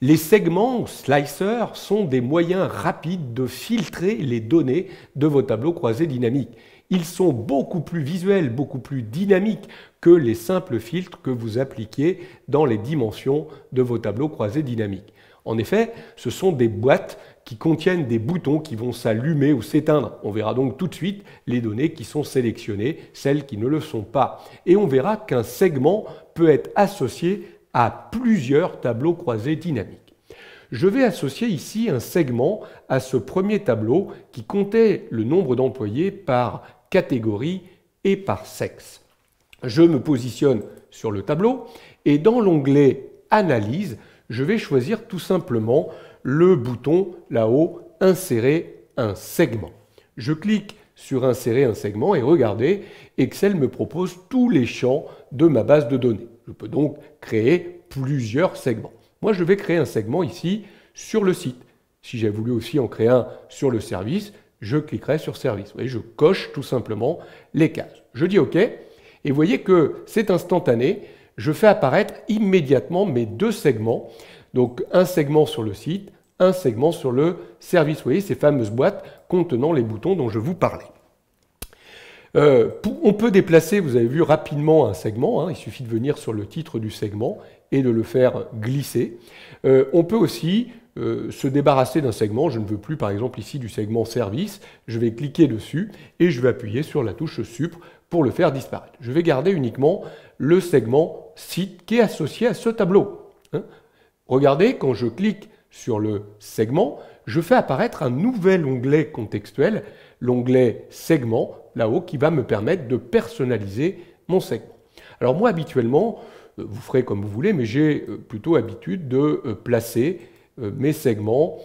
Les segments, slicers, sont des moyens rapides de filtrer les données de vos tableaux croisés dynamiques. Ils sont beaucoup plus visuels, beaucoup plus dynamiques que les simples filtres que vous appliquez dans les dimensions de vos tableaux croisés dynamiques. En effet, ce sont des boîtes qui contiennent des boutons qui vont s'allumer ou s'éteindre. On verra donc tout de suite les données qui sont sélectionnées, celles qui ne le sont pas. Et on verra qu'un segment peut être associé à plusieurs tableaux croisés dynamiques. Je vais associer ici un segment à ce premier tableau qui comptait le nombre d'employés par catégorie et par sexe. Je me positionne sur le tableau et dans l'onglet Analyse, je vais choisir tout simplement le bouton là-haut Insérer un segment. Je clique sur Insérer un segment et regardez, Excel me propose tous les champs de ma base de données. Je peux donc créer plusieurs segments. Moi, je vais créer un segment ici sur le site. Si j'ai voulu aussi en créer un sur le service, je cliquerai sur Service. Vous voyez, je coche tout simplement les cases. Je dis OK. Et vous voyez que c'est instantané. Je fais apparaître immédiatement mes deux segments. Donc, un segment sur le site, un segment sur le service. Vous voyez, ces fameuses boîtes contenant les boutons dont je vous parlais. On peut déplacer, vous avez vu rapidement un segment, il suffit de venir sur le titre du segment et de le faire glisser. On peut aussi se débarrasser d'un segment, je ne veux plus par exemple ici du segment service, je vais cliquer dessus et je vais appuyer sur la touche Supr pour le faire disparaître. Je vais garder uniquement le segment site qui est associé à ce tableau. Regardez, quand je clique sur le segment, je fais apparaître un nouvel onglet contextuel, l'onglet segment, là-haut, qui va me permettre de personnaliser mon segment. Alors moi, habituellement, vous ferez comme vous voulez, mais j'ai plutôt habitude de placer mes segments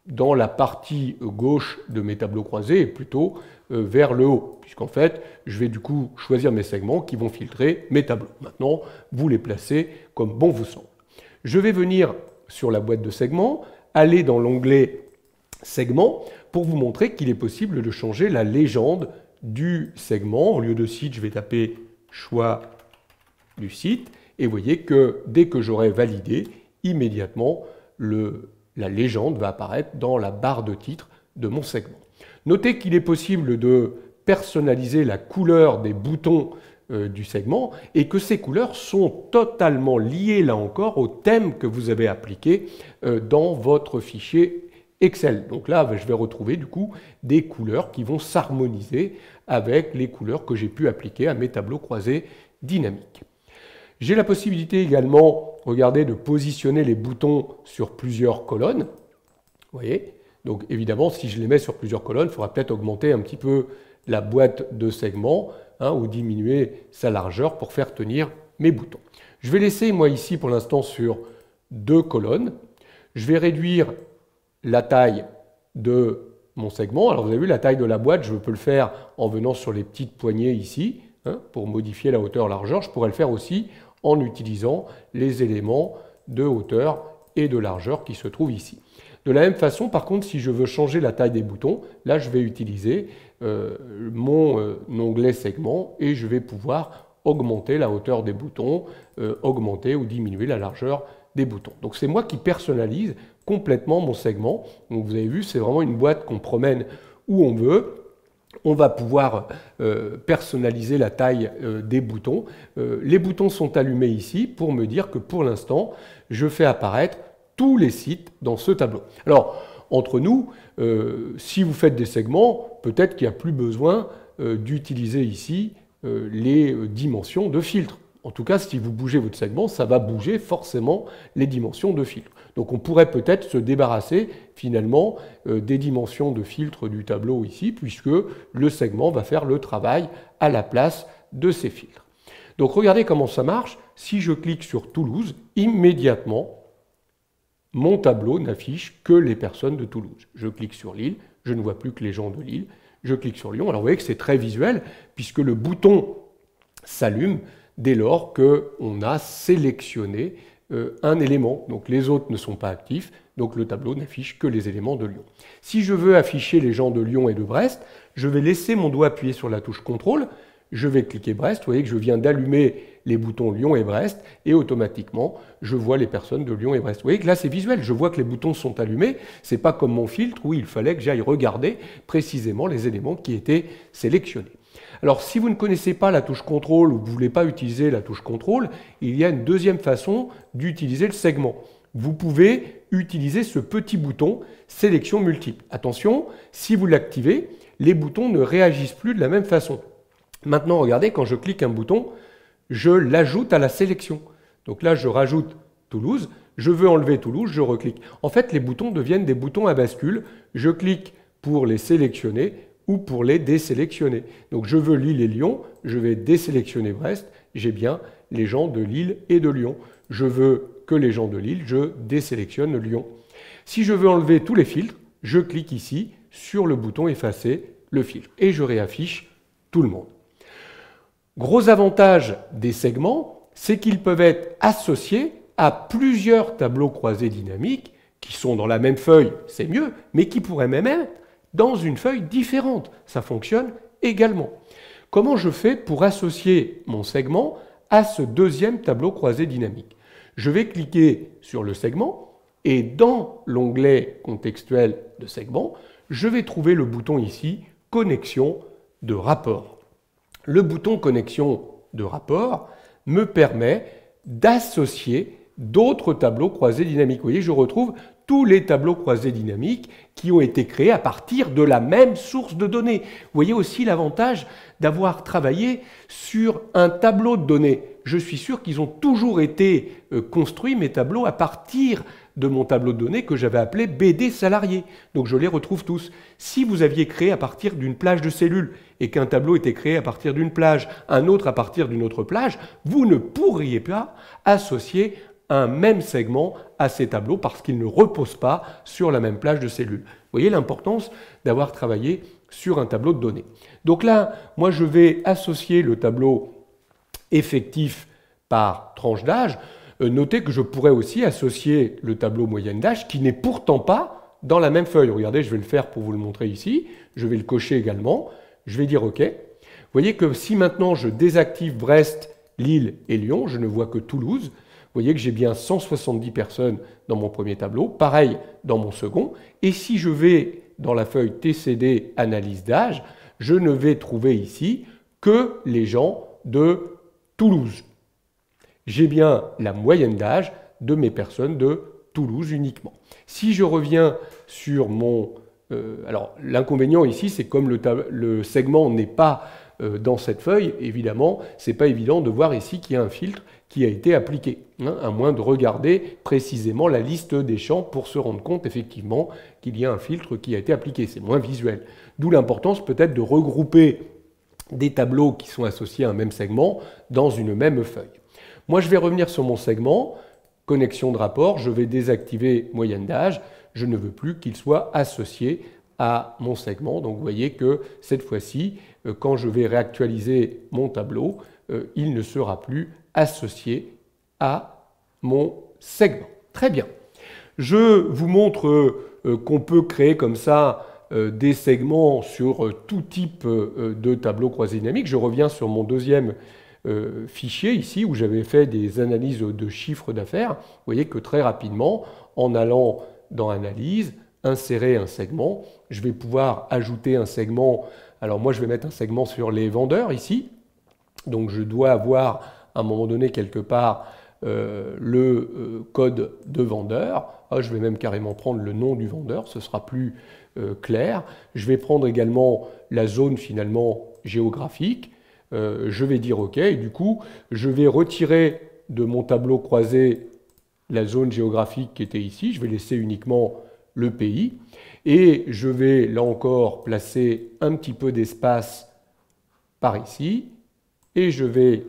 dans la partie gauche de mes tableaux croisés et plutôt vers le haut, puisqu'en fait, je vais du coup choisir mes segments qui vont filtrer mes tableaux. Maintenant, vous les placez comme bon vous semble. Je vais venir sur la boîte de segments, aller dans l'onglet segment pour vous montrer qu'il est possible de changer la légende du segment. Au lieu de site, je vais taper choix du site et vous voyez que dès que j'aurai validé, immédiatement, la légende va apparaître dans la barre de titre de mon segment. Notez qu'il est possible de personnaliser la couleur des boutons du segment et que ces couleurs sont totalement liées, là encore, au thème que vous avez appliqué dans votre fichier Excel. Donc là, je vais retrouver du coup des couleurs qui vont s'harmoniser avec les couleurs que j'ai pu appliquer à mes tableaux croisés dynamiques. J'ai la possibilité également, regardez, de positionner les boutons sur plusieurs colonnes. Vous voyez? Donc évidemment, si je les mets sur plusieurs colonnes, il faudra peut-être augmenter un petit peu la boîte de segments ou diminuer sa largeur pour faire tenir mes boutons. Je vais laisser, moi, ici, pour l'instant, sur 2 colonnes. Je vais réduire la taille de mon segment. Alors, vous avez vu, la taille de la boîte, je peux le faire en venant sur les petites poignées ici, pour modifier la hauteur-largeur. Je pourrais le faire aussi en utilisant les éléments de hauteur et de largeur qui se trouvent ici. De la même façon, par contre, si je veux changer la taille des boutons, là, je vais utiliser mon onglet segment et je vais pouvoir augmenter la hauteur des boutons, augmenter ou diminuer la largeur des boutons. Donc c'est moi qui personnalise complètement mon segment. Donc vous avez vu, c'est vraiment une boîte qu'on promène où on veut. On va pouvoir personnaliser la taille des boutons. Les boutons sont allumés ici pour me dire que pour l'instant, je fais apparaître tous les sites dans ce tableau. Alors, entre nous, si vous faites des segments, peut-être qu'il n'y a plus besoin d'utiliser ici les dimensions de filtre. En tout cas, si vous bougez votre segment, ça va bouger forcément les dimensions de filtre. Donc on pourrait peut-être se débarrasser finalement des dimensions de filtre du tableau ici, puisque le segment va faire le travail à la place de ces filtres. Donc regardez comment ça marche. Si je clique sur Toulouse, immédiatement, mon tableau n'affiche que les personnes de Toulouse. Je clique sur Lille, je ne vois plus que les gens de Lille. Je clique sur Lyon. Alors vous voyez que c'est très visuel, puisque le bouton s'allume dès lors qu'on a sélectionné un élément. Donc les autres ne sont pas actifs, donc le tableau n'affiche que les éléments de Lyon. Si je veux afficher les gens de Lyon et de Brest, je vais laisser mon doigt appuyer sur la touche CTRL, je vais cliquer Brest, vous voyez que je viens d'allumer les boutons Lyon et Brest et automatiquement, je vois les personnes de Lyon et Brest. Vous voyez que là, c'est visuel. Je vois que les boutons sont allumés. Ce n'est pas comme mon filtre où il fallait que j'aille regarder précisément les éléments qui étaient sélectionnés. Alors, si vous ne connaissez pas la touche contrôle ou que vous ne voulez pas utiliser la touche contrôle, il y a une deuxième façon d'utiliser le segment. Vous pouvez utiliser ce petit bouton sélection multiple. Attention, si vous l'activez, les boutons ne réagissent plus de la même façon. Maintenant, regardez, quand je clique un bouton, je l'ajoute à la sélection. Donc là, je rajoute Toulouse. Je veux enlever Toulouse, je reclique. En fait, les boutons deviennent des boutons à bascule. Je clique pour les sélectionner ou pour les désélectionner. Donc je veux Lille et Lyon, je vais désélectionner Brest. J'ai bien les gens de Lille et de Lyon. Je veux que les gens de Lille, je désélectionne Lyon. Si je veux enlever tous les filtres, je clique ici sur le bouton effacer le filtre et je réaffiche tout le monde. Gros avantage des segments, c'est qu'ils peuvent être associés à plusieurs tableaux croisés dynamiques qui sont dans la même feuille, c'est mieux, mais qui pourraient même être dans une feuille différente. Ça fonctionne également. Comment je fais pour associer mon segment à ce deuxième tableau croisé dynamique? Je vais cliquer sur le segment et dans l'onglet contextuel de segment, je vais trouver le bouton ici « Connexion de rapport ». Le bouton « Connexion de rapport » me permet d'associer d'autres tableaux croisés dynamiques. Vous voyez, je retrouve tous les tableaux croisés dynamiques qui ont été créés à partir de la même source de données. Vous voyez aussi l'avantage d'avoir travaillé sur un tableau de données. Je suis sûr qu'ils ont toujours été construits, mes tableaux, à partir de mon tableau de données que j'avais appelé BD salarié. Donc je les retrouve tous. Si vous aviez créé à partir d'une plage de cellules et qu'un tableau était créé à partir d'une plage, un autre à partir d'une autre plage, vous ne pourriez pas associer un même segment à ces tableaux parce qu'ils ne reposent pas sur la même plage de cellules. Vous voyez l'importance d'avoir travaillé sur un tableau de données. Donc là, moi je vais associer le tableau effectif par tranche d'âge. Notez que je pourrais aussi associer le tableau moyenne d'âge qui n'est pourtant pas dans la même feuille. Regardez, je vais le faire pour vous le montrer ici. Je vais le cocher également. Je vais dire OK. Vous voyez que si maintenant je désactive Brest, Lille et Lyon, je ne vois que Toulouse. Vous voyez que j'ai bien 170 personnes dans mon premier tableau, pareil dans mon second. Et si je vais dans la feuille TCD analyse d'âge, je ne vais trouver ici que les gens de Toulouse. J'ai bien la moyenne d'âge de mes personnes de Toulouse uniquement. Si je reviens sur mon... alors l'inconvénient ici, c'est comme le segment n'est pas dans cette feuille, évidemment, ce n'est pas évident de voir ici qu'il y a un filtre qui a été appliqué, hein, à moins de regarder précisément la liste des champs pour se rendre compte effectivement qu'il y a un filtre qui a été appliqué. C'est moins visuel. D'où l'importance peut-être de regrouper des tableaux qui sont associés à un même segment dans une même feuille. Moi, je vais revenir sur mon segment, connexion de rapport, je vais désactiver moyenne d'âge, je ne veux plus qu'il soit associé à mon segment. Donc vous voyez que cette fois-ci, quand je vais réactualiser mon tableau, il ne sera plus associé à mon segment. Très bien. Je vous montre qu'on peut créer comme ça des segments sur tout type de tableau croisé dynamique. Je reviens sur mon deuxième fichier ici où j'avais fait des analyses de chiffres d'affaires. Vous voyez que très rapidement, en allant dans Analyse, insérer un segment, je vais pouvoir ajouter un segment. Alors moi, je vais mettre un segment sur les vendeurs ici. Donc je dois avoir à un moment donné quelque part le code de vendeur. Je vais même carrément prendre le nom du vendeur, ce sera plus clair. Je vais prendre également la zone finalement géographique. Je vais dire OK et du coup je vais retirer de mon tableau croisé la zone géographique qui était ici. Je vais laisser uniquement le pays et je vais là encore placer un petit peu d'espace par ici. Et je vais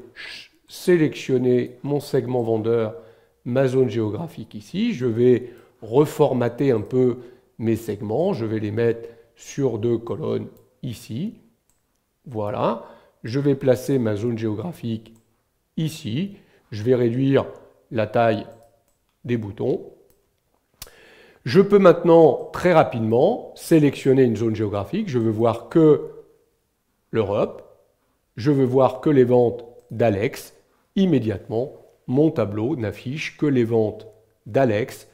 sélectionner mon segment vendeur, ma zone géographique ici. Je vais reformater un peu mes segments. Je vais les mettre sur 2 colonnes ici. Voilà. Je vais placer ma zone géographique ici. Je vais réduire la taille des boutons. Je peux maintenant très rapidement sélectionner une zone géographique. Je veux voir que l'Europe. Je veux voir que les ventes d'Alex immédiatement, mon tableau n'affiche que les ventes d'Alex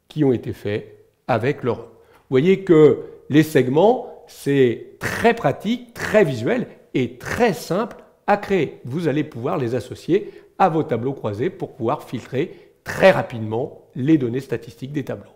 qui ont été faites avec leur... Vous voyez que les segments, c'est très pratique, très visuel et très simple à créer. Vous allez pouvoir les associer à vos tableaux croisés pour pouvoir filtrer très rapidement les données statistiques des tableaux.